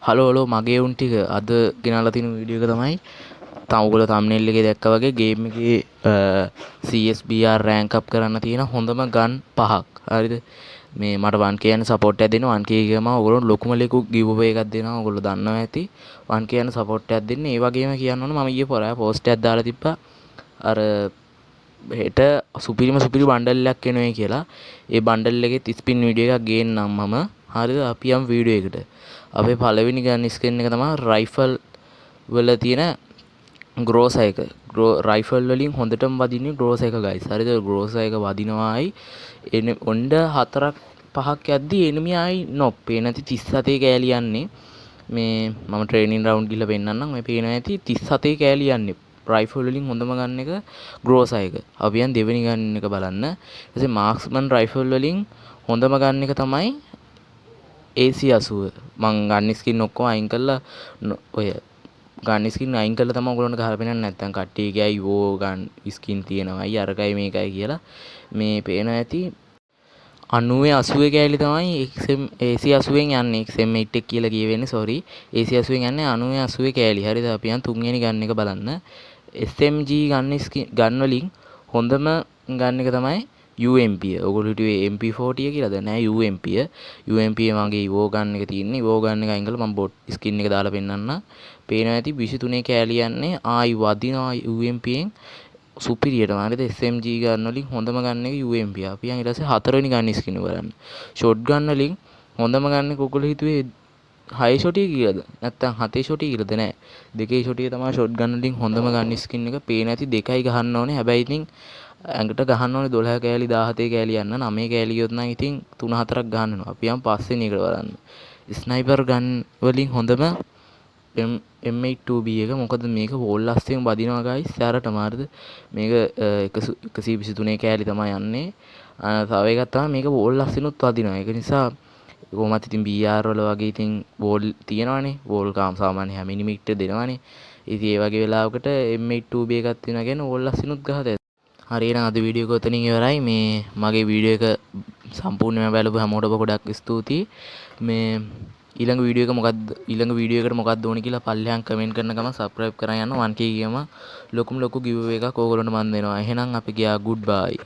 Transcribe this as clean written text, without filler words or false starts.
Hello මගේ උන් ටික අද ගෙනල්ලා තියෙන වීඩියෝ එක තමයි ඔයගොල්ලෝ thumbnail එකේ දැක්කා වගේ ගේම් එකේ CSBR rank up කරන්න තියෙන හොඳම ගන් 5ක්. හරිද? මේ මට 1k යන සපෝට් එකක් දෙනවා. 1k ගම ඔයගොල්ලෝ ලොකුම ලෙකු giveaway එකක් දෙනවා. ඔයගොල්ලෝ දන්නවා ඇති. 1k යන සපෝට් එකක් දෙන්නේ. ඒ වගේම කියන්න ඕන මම ඊයේ පොරා පෝස්ට් එකක් දාලා තිබ්බා. අර හෙට සුපිරිම සුපිරි බණ්ඩල් එකක් එනවා කියලා. ඒ බණ්ඩල් එකේ ස්පින් වීඩියෝ එකක් ගේන්නම් මම. හරිද? අපි යමු වීඩියෝ එකට. අපේ පළවෙනි ගන් ස්කින් එක තමයි රයිෆල් වල තියෙන ග්‍රෝසා එක. රයිෆල් වලින් හොඳටම වදින්නේ ග්‍රෝසා එක ගයිස්. හරිද? ග්‍රෝසා එක වදිනවායි ඔන්න 4ක් 5ක් යද්දි එනිමි ආයි නොප්. පේන ඇති 37 කෑලි යන්නේ. මේ මම ට්‍රේනින් රවුන්ඩ් ගිහලා පෙන්නන්නම්. මේ පේනවා ඇති 37 කෑලි යන්නේ. රයිෆල් වලින් හොඳම ගන්න එක ග්‍රෝසා එක. අපි යන් දෙවෙනි ගන්න එක බලන්න. ඊට පස්සේ මාක්ස්මන් රයිෆල් වලින් හොඳම ගන්න එක තමයි AC80. මං ගන්න ස්කින් ඔක්කොම අයින් කරලා ඔය ගන්න ස්කින් අයින් කරලා තමයි ඔයගොල්ලන්ට ගහලා පෙන්නන්නේ. නැත්තම් කට්ටිය කියයි ඕ ගන් ස්කින් තියෙනවායි අරකයි මේකයි කියලා. මේ පේනවා ඇති 90 80 කෑලි තමයි XM AC80ෙන් යන්නේ. XM8 එක කියලා කියවෙන්නේ sorry. AC80ෙන් යන්නේ 90 80 කෑලි. හරිද? අපි යන් තුන්වෙනි ගන්න එක බලන්න. SMG ගන්න වලින් හොඳම ගන්න එක තමයි UMP. ඔයගොල්ලෝ හිතුවේ MP40 කියලාද? නෑ UMP. UMP මගේ ඉවෝ ගන්න එක තියෙන්නේ. ඉවෝ ගන්න එක අයින් කරලා මම බොට් ස්කින් එක දාලා පෙන්නන්න. පේනවා ඇති 23 කෑලි යන්නේ ආයි වදිනවා UMP එකෙන් සුපිරියටම. හරිද? SMG ගන්න වලින් හොඳම ගන්න එක UMP. අපි යන් ඊට පස්සේ හතරවෙනි ගන්න ස්කින් එක බලන්න. ෂොට් ගන්න වලින් හොඳම ගන්න එක ඔයගොල්ලෝ හිතුවේ 6 ෂොටි කියලාද? නැත්තම් 7 ෂොටි කියලාද? නෑ. 2 ෂොටි තමයි ෂොට් ගන්න වලින් හොඳම ගන්න ස්කින් එක. පේන ඇති 2යි ගහන්න ඕනේ. හැබැයි ඉතින් ඇඟට ගහන්න ඕනේ 12 කෑලි 17 කෑලි යන්න 9 කෑලි ගියොත් නම් ඉතින් 3-4ක් ගහන්න වෙනවා. අපි යන් පස්වෙනි එකට බලන්න. ස්නයිපර් ගන් වලින් හොඳම M82B එක. මොකද මේක වෝල් ලස්යෙන් වදිනවා ගයිස්. සැරටම හරිද? මේක 123 කෑලි තමයි යන්නේ. තව එකක් තමයි මේක වෝල් ලස්සිනුත් වදිනවා. ඒක නිසා කොහොමත් ඉතින් BR වල වගේ ඉතින් වෝල් තියෙනවනේ. වෝල් කාම් සාමාන්‍ය හැම ඉනිමිට් දෙනවනේ. ඉතින් ඒ වගේ වෙලාවකට M82B එකක් තියෙනවා කියන්නේ වෝල් ලස්සිනුත් ගහත. හරි එහෙනම් අද වීඩියෝ එක ඔතනින් ඉවරයි. මේ මගේ වීඩියෝ එක සම්පූර්ණයෙන්ම බලපු හැමෝටම ගොඩක් ස්තුතියි. මේ ඊළඟ වීඩියෝ එකට මොකක්ද ඕනේ කියලා පල්ලෙහාන් කමෙන්ට් කරන ගමන් සබ්ස්ක්‍රයිබ් කරන් යන්න 1k ගියම ලොකුම ලොකු ගිව් එක ඕගොල්ලන්ට මන් දෙනවා. එහෙනම් අපි ගියා good bye.